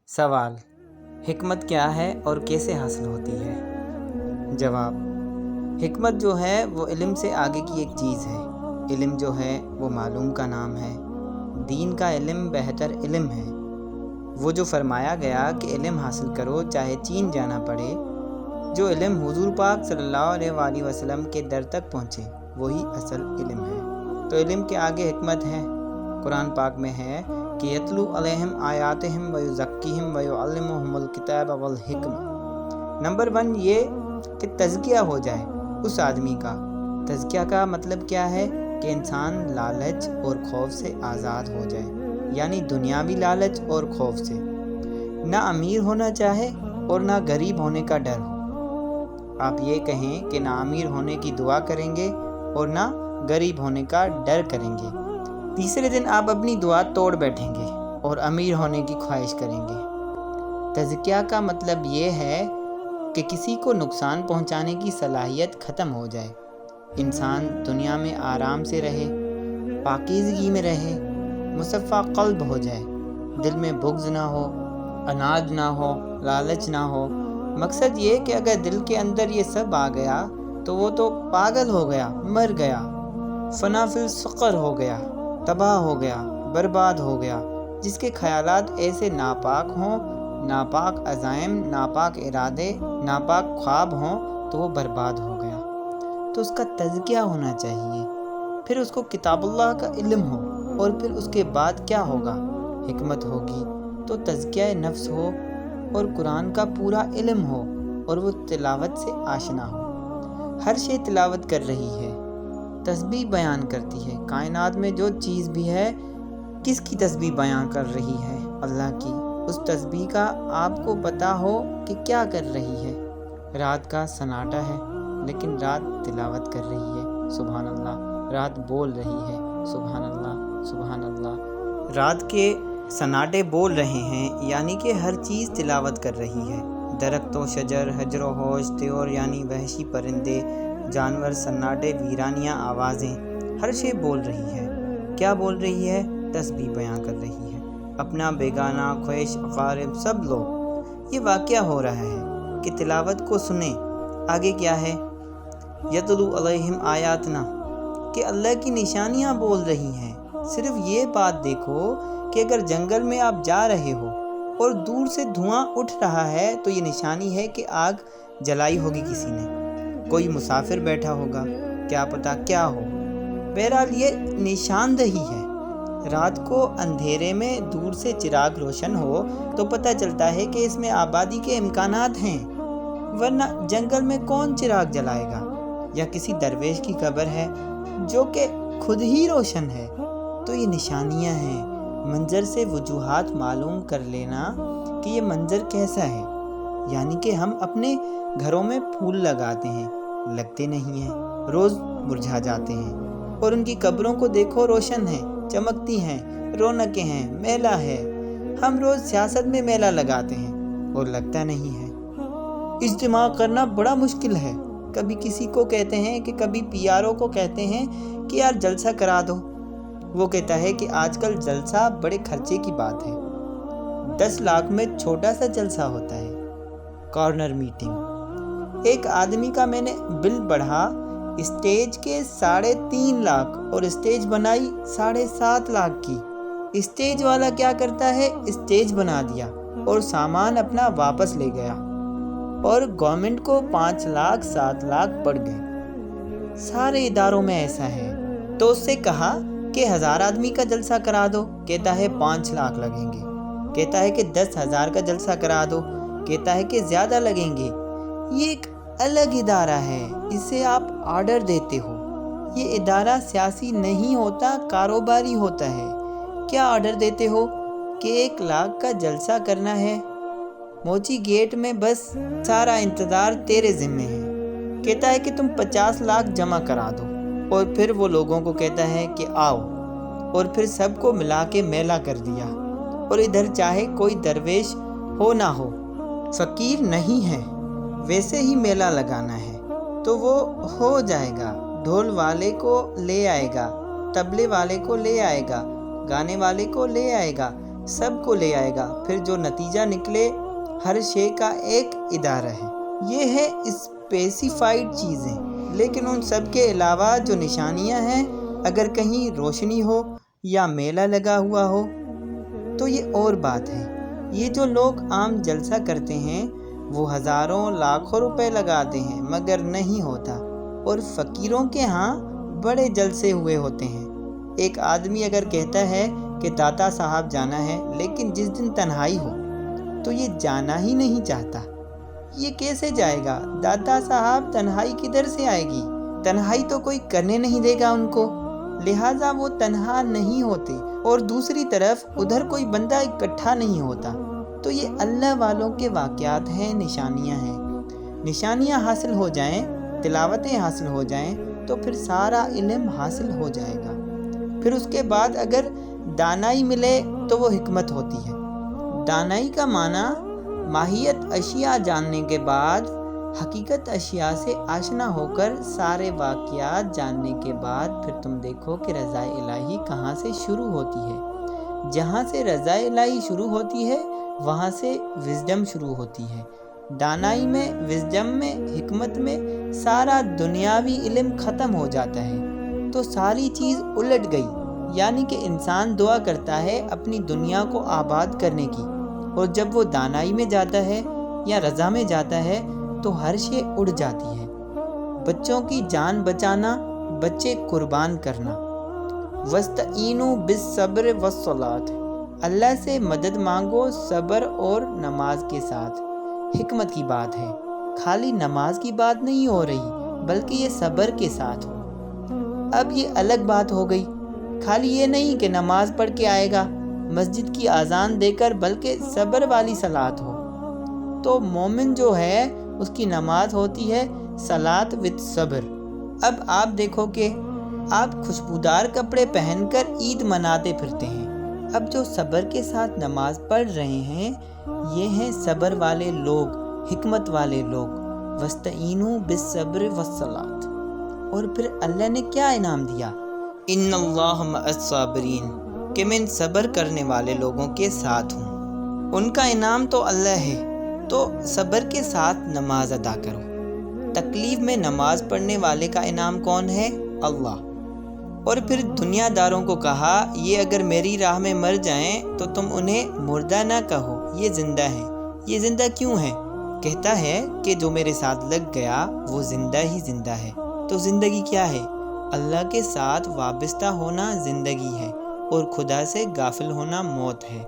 سوال: حکمت کیا ہے اور کیسے حاصل ہوتی ہے؟ جواب: حکمت جو ہے وہ علم سے آگے کی ایک چیز ہے۔ علم جو ہے وہ معلوم کا نام ہے۔ دین کا علم بہتر علم ہے۔ وہ جو فرمایا گیا کہ علم حاصل کرو چاہے چین جانا پڑے، جو علم حضور پاک صلی اللہ علیہ وآلہ وسلم کے در تک پہنچے، وہی اصل علم ہے۔ تو علم کے آگے حکمت ہے۔ قرآن پاک میں ہے کہ یتلو علیہم آیاتہم ویزکیہم ویعلمہم الکتاب والحکمہ۔ نمبر 1 یہ کہ تزکیہ ہو جائے اس آدمی کا۔ تزکیہ کا مطلب کیا ہے؟ کہ انسان لالچ اور خوف سے آزاد ہو جائے، یعنی دنیاوی لالچ اور خوف سے۔ نہ امیر ہونا چاہے اور نہ غریب ہونے کا ڈر ہو۔ آپ یہ کہیں کہ نہ امیر ہونے کی دعا کریں گے اور نہ غریب ہونے کا ڈر کریں گے، تیسرے دن آپ اپنی دعا توڑ بیٹھیں گے اور امیر ہونے کی خواہش کریں گے۔ تزکیہ کا مطلب یہ ہے کہ کسی کو نقصان پہنچانے کی صلاحیت ختم ہو جائے، انسان دنیا میں آرام سے رہے، پاکیزگی میں رہے، مصفا قلب ہو جائے، دل میں بغض نہ ہو، اناج نہ ہو، لالچ نہ ہو۔ مقصد یہ کہ اگر دل کے اندر یہ سب آ گیا تو وہ تو پاگل ہو گیا، مر گیا، فنا فی السقر ہو گیا، تباہ ہو گیا، برباد ہو گیا۔ جس کے خیالات ایسے ناپاک ہوں، ناپاک عزائم، ناپاک ارادے، ناپاک خواب ہوں، تو وہ برباد ہو گیا۔ تو اس کا تزکیہ ہونا چاہیے، پھر اس کو کتاب اللہ کا علم ہو، اور پھر اس کے بعد کیا ہوگا؟ حکمت ہوگی۔ تو تزکیہ نفس ہو اور قرآن کا پورا علم ہو اور وہ تلاوت سے آشنا ہو۔ ہر شے تلاوت کر رہی ہے، تسبیح بیان کرتی ہے۔ کائنات میں جو چیز بھی ہے، کس کی تسبیح بیان کر رہی ہے؟ اللہ کی۔ اس تسبیح کا آپ کو پتہ ہو کہ کیا کر رہی ہے۔ رات کا سناٹا ہے لیکن رات تلاوت کر رہی ہے، سبحان اللہ۔ رات بول رہی ہے، سبحان اللہ، سبحان اللہ۔ رات کے سناٹے بول رہے ہیں، یعنی کہ ہر چیز تلاوت کر رہی ہے۔ درخت و شجر، حجر و حوش، طیور یعنی وحشی پرندے، جانور، سناٹے، ویرانیاں، آوازیں، ہر شے بول رہی ہے۔ کیا بول رہی ہے؟ تسبیح بیان کر رہی ہے۔ اپنا، بیگانہ، خواہش، اقارب، سب لوگ۔ یہ واقعہ ہو رہا ہے کہ تلاوت کو سنیں۔ آگے کیا ہے؟ یتلو علیہم آیاتنا، کہ اللہ کی نشانیاں بول رہی ہیں۔ صرف یہ بات دیکھو کہ اگر جنگل میں آپ جا رہے ہو اور دور سے دھواں اٹھ رہا ہے تو یہ نشانی ہے کہ آگ جلائی ہوگی کسی نے، کوئی مسافر بیٹھا ہوگا، کیا پتہ کیا ہو۔ بہرحال یہ نشاندہی ہے۔ رات کو اندھیرے میں دور سے چراغ روشن ہو تو پتہ چلتا ہے کہ اس میں آبادی کے امکانات ہیں، ورنہ جنگل میں کون چراغ جلائے گا؟ یا کسی درویش کی قبر ہے جو کہ خود ہی روشن ہے۔ تو یہ نشانیاں ہیں۔ منظر سے وجوہات معلوم کر لینا کہ یہ منظر کیسا ہے، یعنی کہ ہم اپنے گھروں میں پھول لگاتے ہیں، لگتے نہیں ہیں، روز مرجھا جاتے ہیں، اور ان کی قبروں کو دیکھو، روشن ہیں، چمکتی ہیں، رونقیں ہیں، میلہ ہے۔ ہم روز سیاست میں میلہ لگاتے ہیں اور لگتا نہیں ہے۔ اجتماع کرنا بڑا مشکل ہے۔ کبھی کسی کو کہتے ہیں کہ کبھی پی آر او کو کہتے ہیں کہ یار جلسہ کرا دو، وہ کہتا ہے کہ آج کل جلسہ بڑے خرچے کی بات ہے، 10 لاکھ میں چھوٹا سا جلسہ ہوتا ہے، کارنر میٹنگ۔ ایک آدمی کا میں نے بل پڑھا، اسٹیج کے 3.5 لاکھ اور اسٹیج بنائی 7.5 لاکھ کی۔ اسٹیج والا کیا کرتا ہے؟ اسٹیج بنا دیا اور سامان اپنا واپس لے گیا، اور گورنمنٹ کو 5 لاکھ 7 لاکھ پڑ گئے۔ سارے اداروں میں ایسا ہے۔ تو اس سے کہا کہ 1000 آدمی کا جلسہ کرا دو، کہتا ہے 5 لاکھ لگیں گے۔ کہتا ہے کہ 10,000 کا جلسہ کرا دو، کہتا ہے کہ زیادہ لگیں گے۔ یہ ایک الگ ادارہ ہے، اسے آپ آرڈر دیتے ہو۔ یہ ادارہ سیاسی نہیں ہوتا، کاروباری ہوتا ہے۔ کیا آرڈر دیتے ہو؟ کہ 1 لاکھ کا جلسہ کرنا ہے، موچی گیٹ میں، بس سارا انتظار تیرے ذمہ ہے۔ کہتا ہے کہ تم 50 لاکھ جمع کرا دو، اور پھر وہ لوگوں کو کہتا ہے کہ آؤ، اور پھر سب کو ملا کے میلہ کر دیا۔ اور ادھر چاہے کوئی درویش ہو نہ ہو، فقیر نہیں ہے، ویسے ہی میلہ لگانا ہے تو وہ ہو جائے گا۔ ڈھول والے کو لے آئے گا، طبلے والے کو لے آئے گا، گانے والے کو لے آئے گا، سب کو لے آئے گا، پھر جو نتیجہ نکلے ہر شے کا ایک ادارہ ہے۔ یہ ہے اسپیسیفائڈ چیزیں، لیکن ان سب کے علاوہ جو نشانیاں ہیں، اگر کہیں روشنی ہو یا میلہ لگا ہوا ہو تو یہ اور بات ہے۔ یہ جو لوگ عام جلسہ کرتے ہیں وہ ہزاروں لاکھوں روپے لگاتے ہیں مگر نہیں ہوتا، اور فقیروں کے ہاں بڑے جلسے ہوئے ہوتے ہیں۔ ایک آدمی اگر کہتا ہے کہ داتا صاحب جانا ہے، لیکن جس دن تنہائی ہو تو یہ جانا ہی نہیں چاہتا، یہ کیسے جائے گا؟ داتا صاحب تنہائی کدھر سے آئے گی؟ تنہائی تو کوئی کرنے نہیں دے گا ان کو، لہٰذا وہ تنہا نہیں ہوتے، اور دوسری طرف ادھر کوئی بندہ اکٹھا نہیں ہوتا۔ تو یہ اللہ والوں کے واقعات ہیں، نشانیاں ہیں۔ نشانیاں حاصل ہو جائیں، تلاوتیں حاصل ہو جائیں تو پھر سارا علم حاصل ہو جائے گا۔ پھر اس کے بعد اگر دانائی ملے تو وہ حکمت ہوتی ہے۔ دانائی کا معنی ماہیت اشیاء جاننے کے بعد، حقیقت اشیاء سے آشنا ہو کر سارے واقعات جاننے کے بعد پھر تم دیکھو کہ رضا الہی کہاں سے شروع ہوتی ہے۔ جہاں سے رضا الہی شروع ہوتی ہے وہاں سے وزڈم شروع ہوتی ہے۔ دانائی میں، وزڈم میں، حکمت میں سارا دنیاوی علم ختم ہو جاتا ہے، تو ساری چیز الٹ گئی۔ یعنی کہ انسان دعا کرتا ہے اپنی دنیا کو آباد کرنے کی، اور جب وہ دانائی میں جاتا ہے یا رضا میں جاتا ہے تو ہر شے اڑ جاتی ہے۔ بچوں کی جان بچانا، بچے قربان کرنا۔ وَاسْتَعِینُوا بِالصَّبْرِ وَالصَّلَاةِ، اللہ سے مدد مانگو صبر اور نماز کے ساتھ۔ حکمت کی بات ہے، خالی نماز کی بات نہیں ہو رہی بلکہ یہ صبر کے ساتھ ہو۔ اب یہ الگ بات ہو گئی، خالی یہ نہیں کہ نماز پڑھ کے آئے گا مسجد کی اذان دے کر، بلکہ صبر والی صلاۃ ہو۔ تو مومن جو ہے اس کی نماز ہوتی ہے صلاۃ وتھ صبر۔ اب آپ دیکھو کہ آپ خوشبودار کپڑے پہن کر عید مناتے پھرتے ہیں، اب جو صبر کے ساتھ نماز پڑھ رہے ہیں یہ ہیں صبر والے لوگ، حکمت والے لوگ۔ وَاسْتَعِینُوا بِالصَّبْرِ وَالصَّلَاةِ، اور پھر اللہ نے کیا انعام دیا؟ ان اللہ مع الصابرین، کہ میں صبر کرنے والے لوگوں کے ساتھ ہوں۔ ان کا انعام تو اللہ ہے، تو صبر کے ساتھ نماز ادا کرو۔ تکلیف میں نماز پڑھنے والے کا انعام کون ہے؟ اللہ۔ اور پھر دنیا داروں کو کہا یہ اگر میری راہ میں مر جائیں تو تم انہیں مردہ نہ کہو، یہ زندہ ہیں۔ یہ زندہ کیوں ہیں؟ کہتا ہے کہ جو میرے ساتھ لگ گیا وہ زندہ ہی زندہ ہے۔ تو زندگی کیا ہے؟ اللہ کے ساتھ وابستہ ہونا زندگی ہے، اور خدا سے غافل ہونا موت ہے،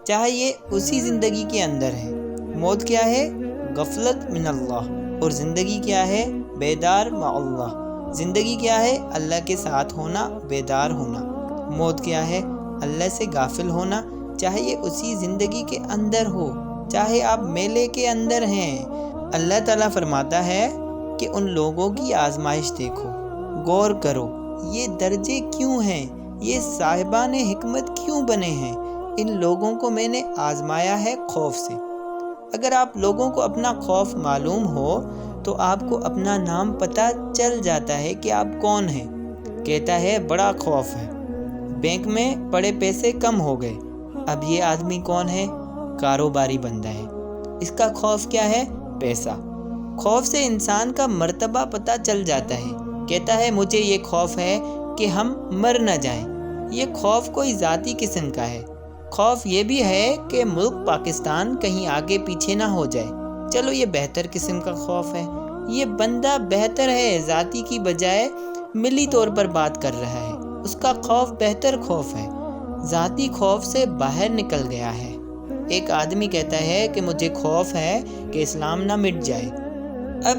چاہے یہ اسی زندگی کے اندر ہے۔ موت کیا ہے؟ غفلت من اللہ، اور زندگی کیا ہے؟ بیدار مع اللہ۔ زندگی کیا ہے؟ اللہ کے ساتھ ہونا، بیدار ہونا۔ موت کیا ہے؟ اللہ سے غافل ہونا، چاہے یہ اسی زندگی کے اندر ہو، چاہے آپ میلے کے اندر ہیں۔ اللہ تعالیٰ فرماتا ہے کہ ان لوگوں کی آزمائش دیکھو، غور کرو، یہ درجے کیوں ہیں، یہ صاحبان حکمت کیوں بنے ہیں؟ ان لوگوں کو میں نے آزمایا ہے خوف سے۔ اگر آپ لوگوں کو اپنا خوف معلوم ہو تو آپ کو اپنا نام پتہ چل جاتا ہے کہ آپ کون ہیں۔ کہتا ہے بڑا خوف ہے، بینک میں پڑے پیسے کم ہو گئے۔ اب یہ آدمی کون ہے؟ کاروباری بندہ ہے۔ اس کا خوف کیا ہے؟ پیسہ۔ خوف سے انسان کا مرتبہ پتہ چل جاتا ہے۔ کہتا ہے مجھے یہ خوف ہے کہ ہم مر نہ جائیں۔ یہ خوف کوئی ذاتی قسم کا ہے۔ خوف یہ بھی ہے کہ ملک پاکستان کہیں آگے پیچھے نہ ہو جائے، چلو یہ بہتر قسم کا خوف ہے۔ یہ بندہ بہتر ہے، ذاتی کی بجائے ملی طور پر بات کر رہا ہے، اس کا خوف بہتر خوف ہے، ذاتی خوف سے باہر نکل گیا ہے۔ ایک آدمی کہتا ہے کہ مجھے خوف ہے کہ اسلام نہ مٹ جائے۔ اب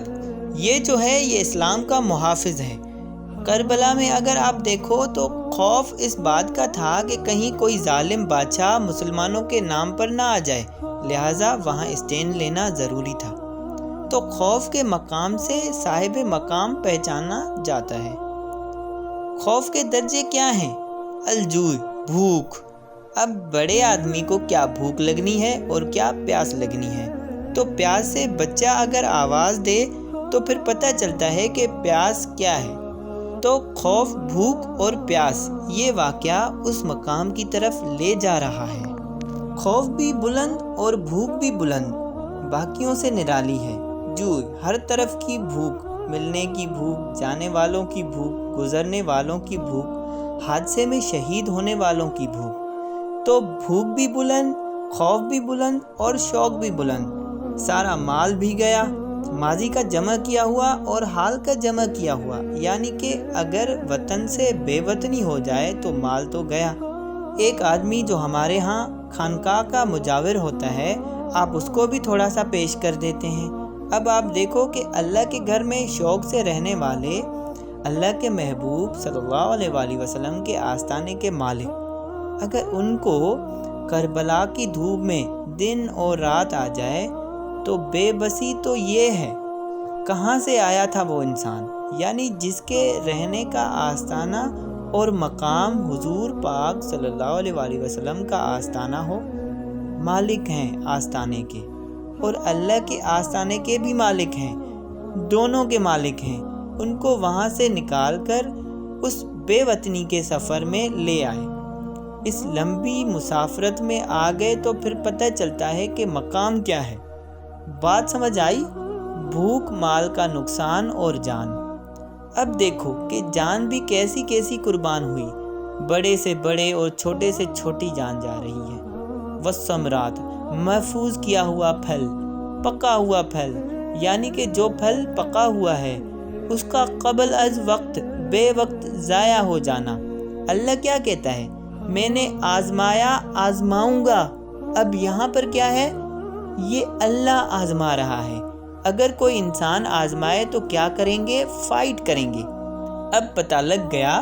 یہ جو ہے یہ اسلام کا محافظ ہے۔ کربلا میں اگر آپ دیکھو تو خوف اس بات کا تھا کہ کہیں کوئی ظالم بادشاہ مسلمانوں کے نام پر نہ آ جائے، لہٰذا وہاں اسٹینڈ لینا ضروری تھا۔ تو خوف کے مقام سے صاحب مقام پہچانا جاتا ہے۔ خوف کے درجے کیا ہیں؟ الجوع، بھوک۔ اب بڑے آدمی کو کیا بھوک لگنی ہے اور کیا پیاس لگنی ہے؟ تو پیاس سے بچہ اگر آواز دے تو پھر پتہ چلتا ہے کہ پیاس کیا ہے۔ تو خوف، بھوک اور پیاس، یہ واقعہ اس مقام کی طرف لے جا رہا ہے۔ خوف بھی بلند اور بھوک بھی بلند، باقیوں سے نرالی ہے۔ جو ہر طرف کی بھوک، ملنے کی بھوک، جانے والوں کی بھوک، گزرنے والوں کی بھوک، حادثے میں شہید ہونے والوں کی بھوک۔ تو بھوک بھی بلند، خوف بھی بلند اور شوق بھی بلند۔ سارا مال بھی گیا، ماضی کا جمع کیا ہوا اور حال کا جمع کیا ہوا، یعنی کہ اگر وطن سے بے وطنی ہو جائے تو مال تو گیا۔ ایک آدمی جو ہمارے ہاں خانقاہ کا مجاور ہوتا ہے، آپ اس کو بھی تھوڑا سا پیش کر دیتے ہیں۔ اب آپ دیکھو کہ اللہ کے گھر میں شوق سے رہنے والے، اللہ کے محبوب صلی اللہ علیہ وآلہ وسلم کے آستانے کے مالک، اگر ان کو کربلا کی دھوپ میں دن اور رات آ جائے تو بے بسی تو یہ ہے۔ کہاں سے آیا تھا وہ انسان، یعنی جس کے رہنے کا آستانہ اور مقام حضور پاک صلی اللہ علیہ وآلہ وسلم کا آستانہ ہو۔ مالک ہیں آستانے کے اور اللہ کے آستانے کے بھی مالک ہیں، دونوں کے مالک ہیں۔ ان کو وہاں سے نکال کر اس بے وطنی کے سفر میں لے آئے، اس لمبی مسافرت میں آ گئے، تو پھر پتہ چلتا ہے کہ مقام کیا ہے۔ بات سمجھ آئی؟ بھوک، مال کا نقصان اور جان۔ اب دیکھو کہ جان بھی کیسی کیسی قربان ہوئی، بڑے سے بڑے اور چھوٹے سے چھوٹی جان جا رہی ہے۔ والثمرات، محفوظ کیا ہوا پھل، پکا ہوا پھل، یعنی کہ جو پھل پکا ہوا ہے اس کا قبل از وقت، بے وقت ضائع ہو جانا۔ اللہ کیا کہتا ہے؟ میں نے آزمایا، آزماؤں گا۔ اب یہاں پر کیا ہے؟ یہ اللہ آزما رہا ہے۔ اگر کوئی انسان آزمائے تو کیا کریں گے؟ فائٹ کریں گے۔ اب پتہ لگ گیا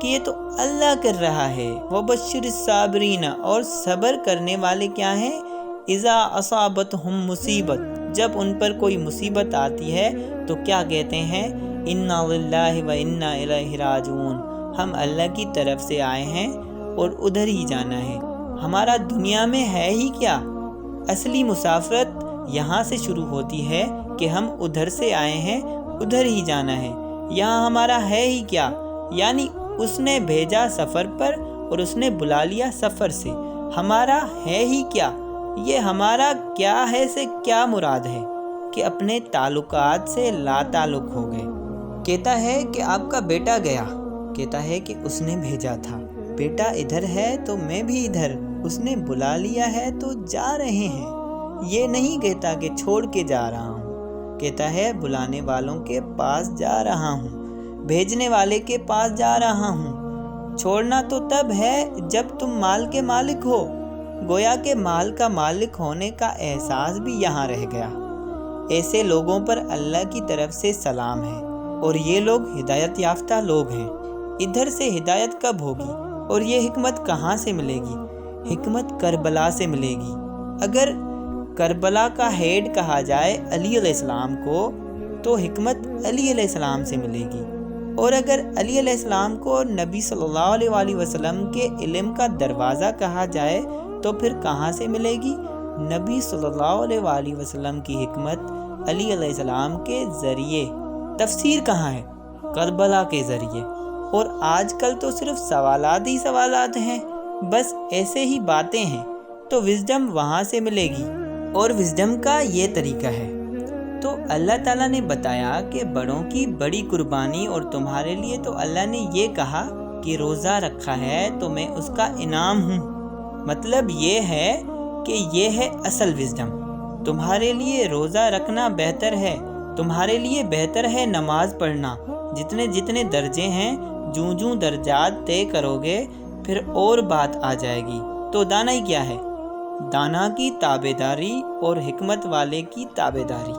کہ یہ تو اللہ کر رہا ہے۔ وبشر الصابرین، اور صبر کرنے والے کیا ہیں؟ اذا اصابتہم مصیبت، جب ان پر کوئی مصیبت آتی ہے تو کیا کہتے ہیں؟ انا للہ و انا الیہ راجعون، ہم اللہ کی طرف سے آئے ہیں اور ادھر ہی جانا ہے۔ ہمارا دنیا میں ہے ہی کیا؟ اصلی مسافرت یہاں سے شروع ہوتی ہے کہ ہم ادھر سے آئے ہیں، ادھر ہی جانا ہے۔ یہاں ہمارا ہے ہی کیا؟ یعنی اس نے بھیجا سفر پر اور اس نے بلا لیا سفر سے۔ ہمارا ہے ہی کیا؟ یہ ہمارا کیا ہے سے کیا مراد ہے کہ اپنے تعلقات سے لا تعلق ہو گئے۔ کہتا ہے کہ آپ کا بیٹا گیا، کہتا ہے کہ اس نے بھیجا تھا۔ بیٹا ادھر ہے تو میں بھی ادھر، اس نے بلا لیا ہے تو جا رہے ہیں۔ یہ نہیں کہتا کہ چھوڑ کے جا رہا ہوں، کہتا ہے بلانے والوں کے پاس جا رہا ہوں، بھیجنے والے کے پاس جا رہا ہوں۔ چھوڑنا تو تب ہے جب تم مال کے مالک ہو۔ گویا کہ مال کا مالک ہونے کا احساس بھی یہاں رہ گیا۔ ایسے لوگوں پر اللہ کی طرف سے سلام ہے، اور یہ لوگ ہدایت یافتہ لوگ ہیں۔ ادھر سے ہدایت کب ہوگی اور یہ حکمت کہاں سے ملے گی؟ حکمت کربلا سے ملے گی۔ اگر کربلا کا ہیڈ کہا جائے علی علیہ السلام کو تو حکمت علی علیہ السلام سے ملے گی، اور اگر علی علیہ السلام کو نبی صلی اللہ علیہ وآلہ وسلم کے علم کا دروازہ کہا جائے تو پھر کہاں سے ملے گی؟ نبی صلی اللہ علیہ وآلہ وسلم کی حکمت علی علیہ السلام کے ذریعے۔ تفسیر کہاں ہے؟ کربلا کے ذریعے۔ اور آج کل تو صرف سوالات ہی سوالات ہیں، بس ایسے ہی باتیں ہیں، تو وزڈم وہاں سے ملے گی۔ اور وزڈم کا یہ طریقہ ہے۔ تو اللہ تعالیٰ نے بتایا کہ بڑوں کی بڑی قربانی، اور تمہارے لیے تو اللہ نے یہ کہا کہ روزہ رکھا ہے تو میں اس کا انعام ہوں۔ مطلب یہ ہے کہ یہ ہے اصل وزڈم۔ تمہارے لیے روزہ رکھنا بہتر ہے، تمہارے لیے بہتر ہے نماز پڑھنا۔ جتنے جتنے درجے ہیں، جوں جوں درجات طے کرو گے پھر اور بات آ جائے گی۔ تو دانائی کیا ہے؟ دانا کی تابعداری اور حکمت والے کی تابعداری۔